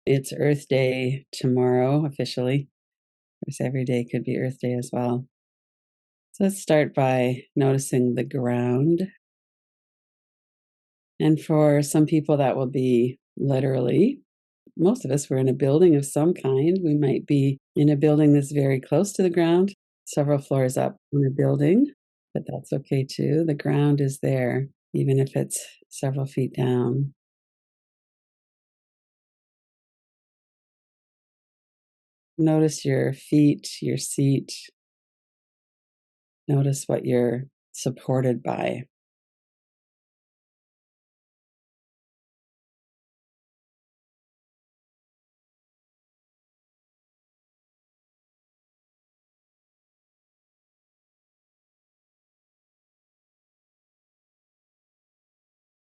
It's Earth Day tomorrow, officially. Of course, every day could be Earth Day as well. So let's start by noticing the ground. And for some people, that will be literally. Most of us were in a building of some kind. We might be in a building that's very close to the ground, several floors up in a building, but that's okay too. The ground is there, even if it's several feet down. Notice your feet, your seat. Notice what you're supported by.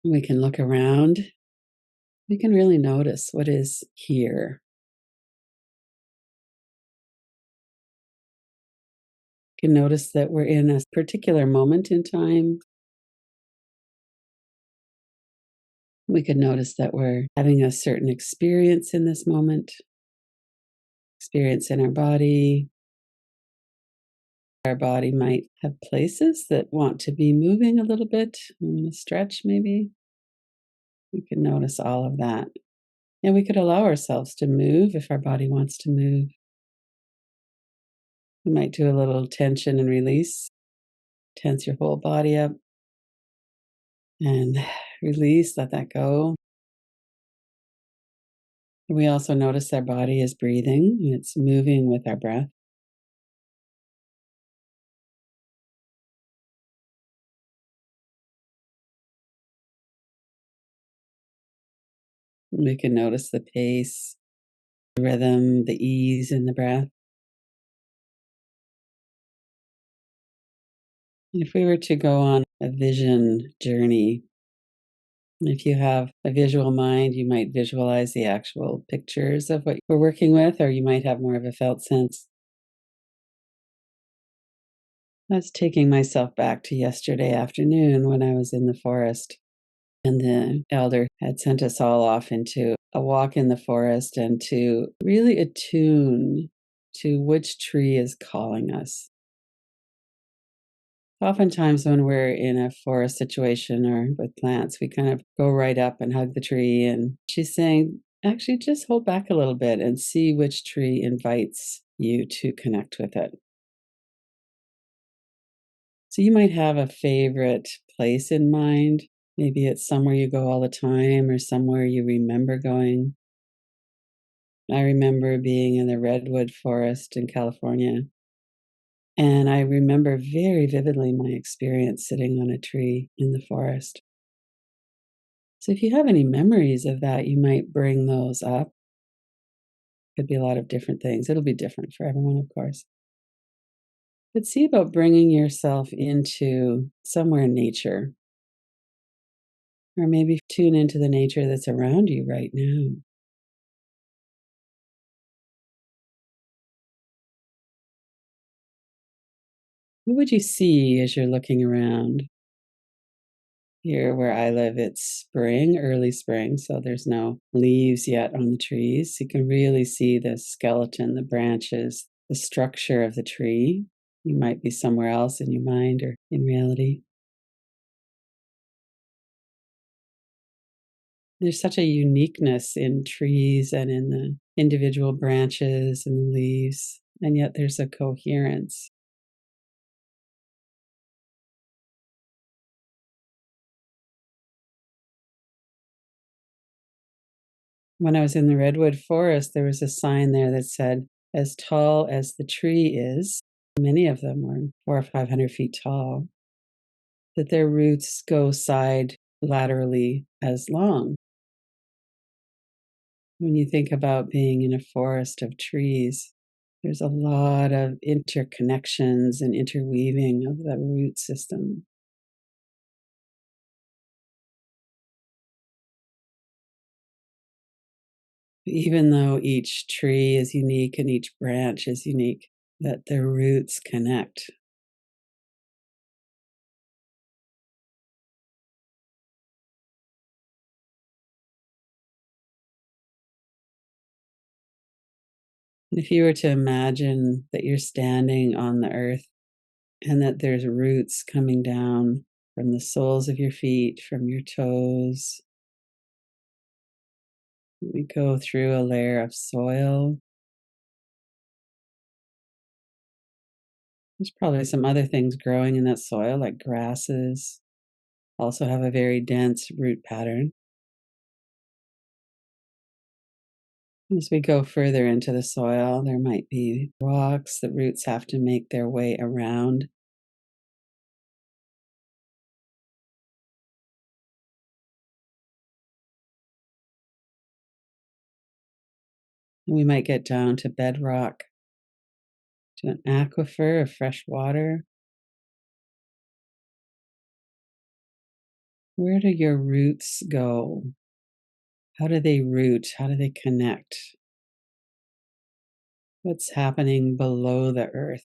We can look around. We can really notice what is here. We can notice that we're in a particular moment in time. We could notice that we're having a certain experience in this moment, experience in our body. Our body might have places that want to be moving a little bit. We want to stretch, maybe. We can notice all of that. And we could allow ourselves to move if our body wants to move. We might do a little tension and release. Tense your whole body up and release, let that go. We also notice our body is breathing and it's moving with our breath. We can notice the pace, the rhythm, the ease in the breath. And if we were to go on a vision journey, if you have a visual mind, you might visualize the actual pictures of what we're working with, or you might have more of a felt sense. I was taking myself back to yesterday afternoon when I was in the forest, and the elder had sent us all off into a walk in the forest and to really attune to which tree is calling us. Oftentimes, when we're in a forest situation or with plants, we kind of go right up and hug the tree. And she's saying, actually, just hold back a little bit and see which tree invites you to connect with it. So you might have a favorite place in mind. Maybe it's somewhere you go all the time or somewhere you remember going. I remember being in the redwood forest in California. And I remember very vividly my experience sitting on a tree in the forest. So if you have any memories of that, you might bring those up. Could be a lot of different things. It'll be different for everyone, of course. But see about bringing yourself into somewhere in nature, or maybe tune into the nature that's around you right now. What would you see as you're looking around? Here where I live, it's spring, early spring, so there's no leaves yet on the trees. You can really see the skeleton, the branches, the structure of the tree. You might be somewhere else in your mind or in reality. There's such a uniqueness in trees and in the individual branches and the leaves, and yet there's a coherence. When I was in the redwood forest, there was a sign there that said, as tall as the tree is, many of them were 400 or 500 feet tall, that their roots go side laterally as long. When you think about being in a forest of trees, there's a lot of interconnections and interweaving of the root system. Even though each tree is unique and each branch is unique, that their roots connect. If you were to imagine that you're standing on the earth and that there's roots coming down from the soles of your feet, from your toes, we go through a layer of soil. There's probably some other things growing in that soil, like grasses, also have a very dense root pattern. As we go further into the soil, there might be rocks the roots have to make their way around. We might get down to bedrock, to an aquifer of fresh water. Where do your roots go? How do they root? How do they connect? What's happening below the earth?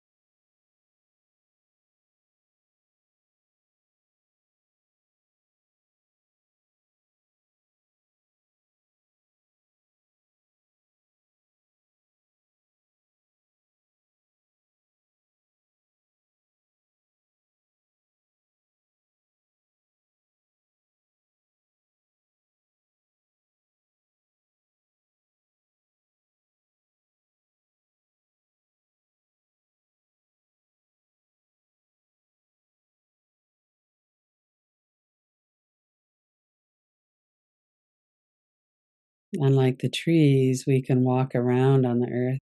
Unlike the trees, we can walk around on the earth.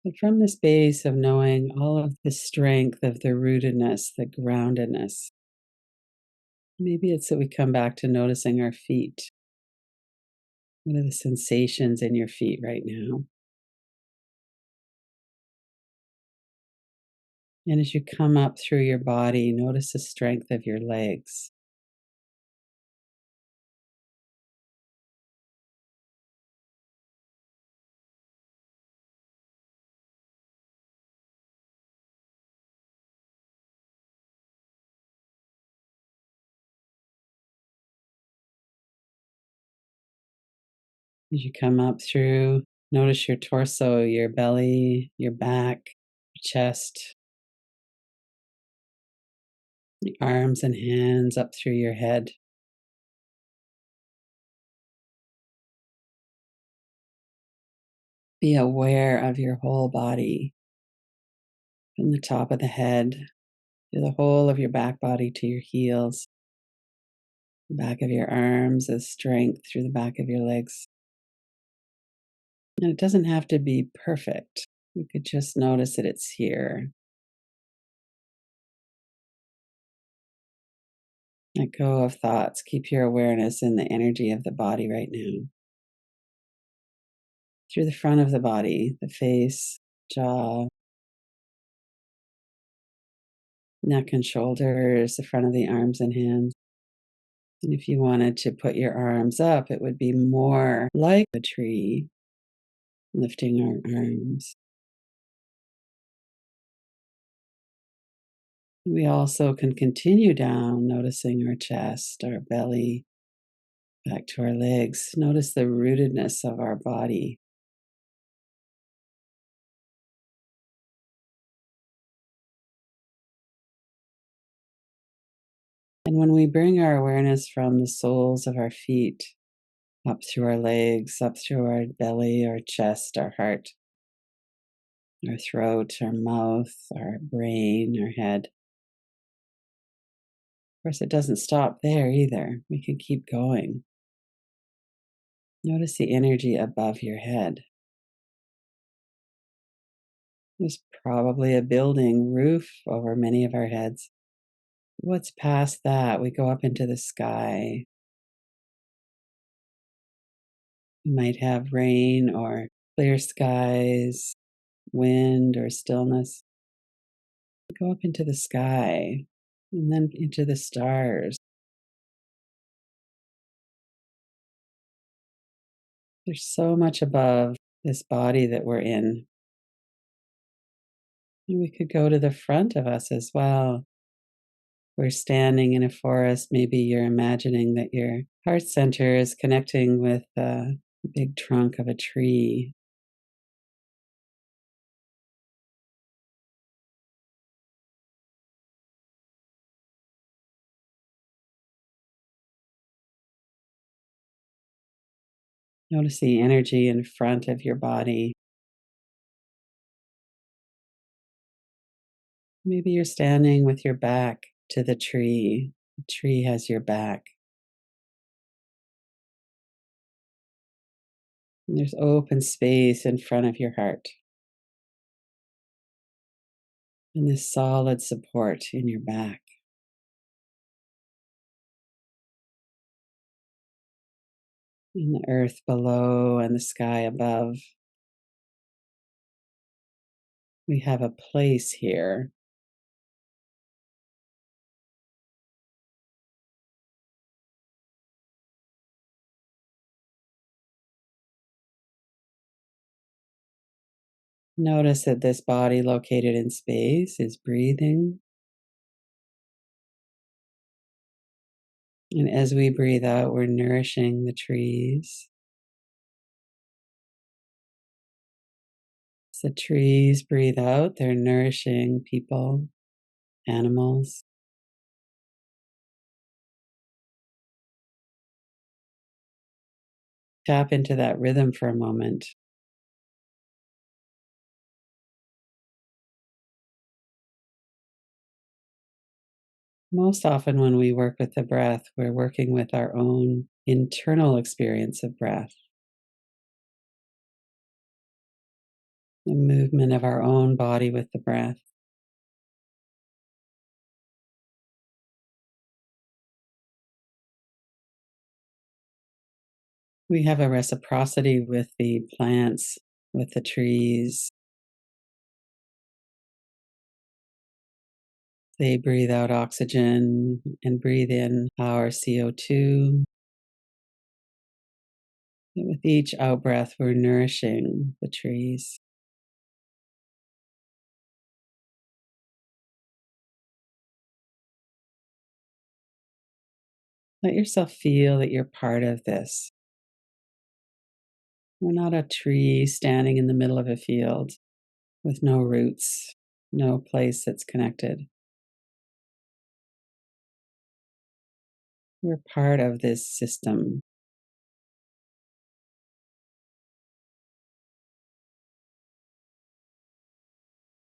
But from the space of knowing all of the strength of the rootedness, the groundedness, maybe it's that we come back to noticing our feet. What are the sensations in your feet right now? And as you come up through your body, notice the strength of your legs. As you come up through, notice your torso, your belly, your back, your chest, the arms and hands up through your head. Be aware of your whole body, from the top of the head to the whole of your back body to your heels, the back of your arms, the strength through the back of your legs. And it doesn't have to be perfect. You could just notice that it's here. Let go of thoughts. Keep your awareness in the energy of the body right now. Through the front of the body, the face, jaw, neck and shoulders, the front of the arms and hands. And if you wanted to put your arms up, it would be more like a tree, lifting our arms. We also can continue down, noticing our chest, our belly, back to our legs. Notice the rootedness of our body. And when we bring our awareness from the soles of our feet up through our legs, up through our belly, our chest, our heart, our throat, our mouth, our brain, our head. Of course, it doesn't stop there either. We can keep going. Notice the energy above your head. There's probably a building roof over many of our heads. What's past that? We go up into the sky. We might have rain or clear skies, wind or stillness. We go up into the sky and then into the stars. There's so much above this body that we're in. And we could go to the front of us as well. We're standing in a forest. Maybe you're imagining that your heart center is connecting with the big trunk of a tree. Notice the energy in front of your body. Maybe you're standing with your back to the tree. The tree has your back. And there's open space in front of your heart. And this solid support in your back. And the earth below and the sky above. We have a place here. Notice that this body located in space is breathing. And as we breathe out, we're nourishing the trees. As the trees breathe out, they're nourishing people, animals. Tap into that rhythm for a moment. Most often, when we work with the breath, we're working with our own internal experience of breath, the movement of our own body with the breath. We have a reciprocity with the plants, with the trees. They breathe out oxygen and breathe in our CO2. And with each out breath, we're nourishing the trees. Let yourself feel that you're part of this. We're not a tree standing in the middle of a field with no roots, no place that's connected. We're part of this system.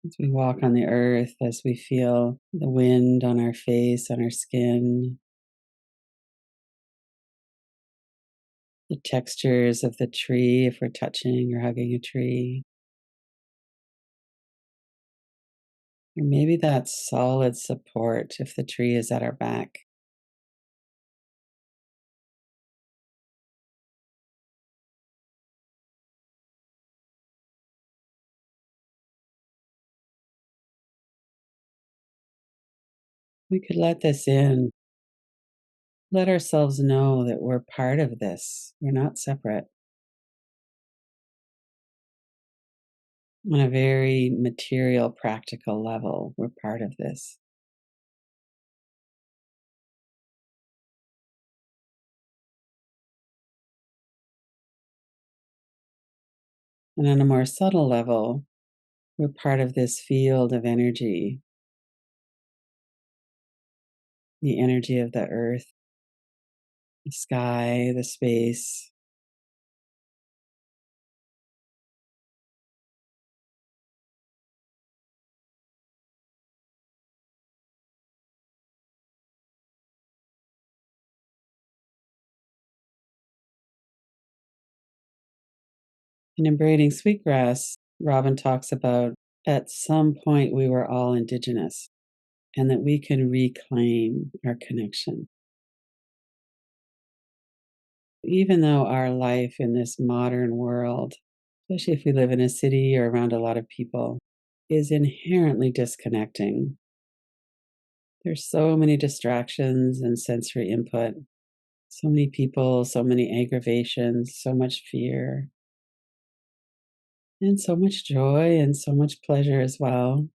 As we walk on the earth, as we feel the wind on our face, on our skin, the textures of the tree if we're touching or hugging a tree, or maybe that solid support if the tree is at our back. We could let this in, let ourselves know that we're part of this. We're not separate. On a very material, practical level, we're part of this. And on a more subtle level, we're part of this field of energy, the energy of the earth, the sky, the space. And in Braiding Sweetgrass, Robin talks about at some point we were all indigenous and that we can reclaim our connection. Even though our life in this modern world, especially if we live in a city or around a lot of people, is inherently disconnecting. There's so many distractions and sensory input, so many people, so many aggravations, so much fear, and so much joy and so much pleasure as well.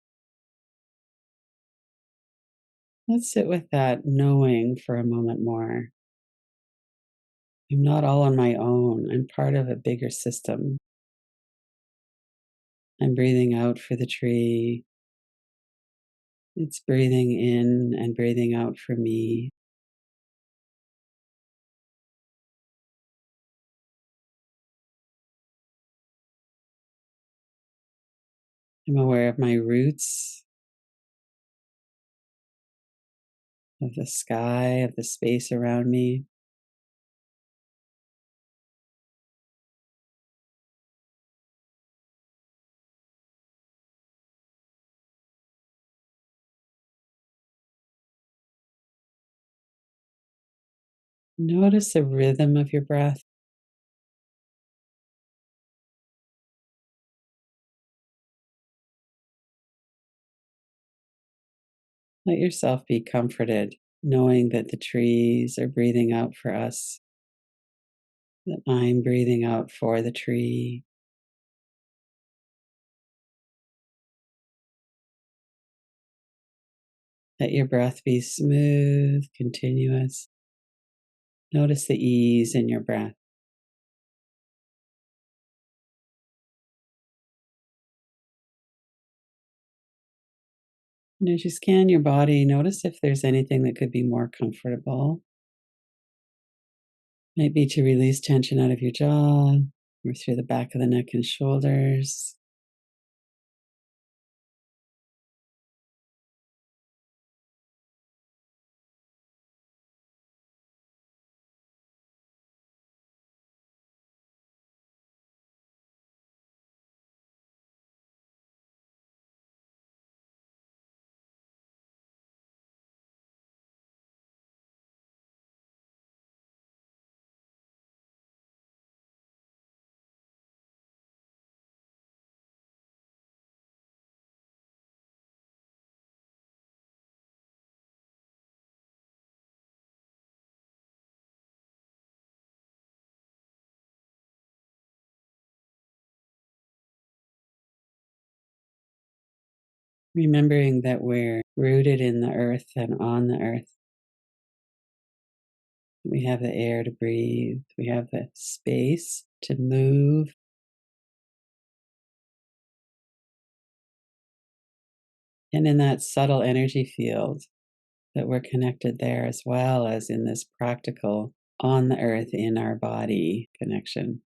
Let's sit with that knowing for a moment more. I'm not all on my own. I'm part of a bigger system. I'm breathing out for the tree. It's breathing in and breathing out for me. I'm aware of my roots, of the sky, of the space around me. Notice the rhythm of your breath. Let yourself be comforted, knowing that the trees are breathing out for us, that I'm breathing out for the tree. Let your breath be smooth, continuous. Notice the ease in your breath. And as you scan your body, notice if there's anything that could be more comfortable. Maybe to release tension out of your jaw or through the back of the neck and shoulders. Remembering that we're rooted in the earth and on the earth. We have the air to breathe. We have the space to move. And in that subtle energy field, that we're connected there as well as in this practical on the earth in our body connection.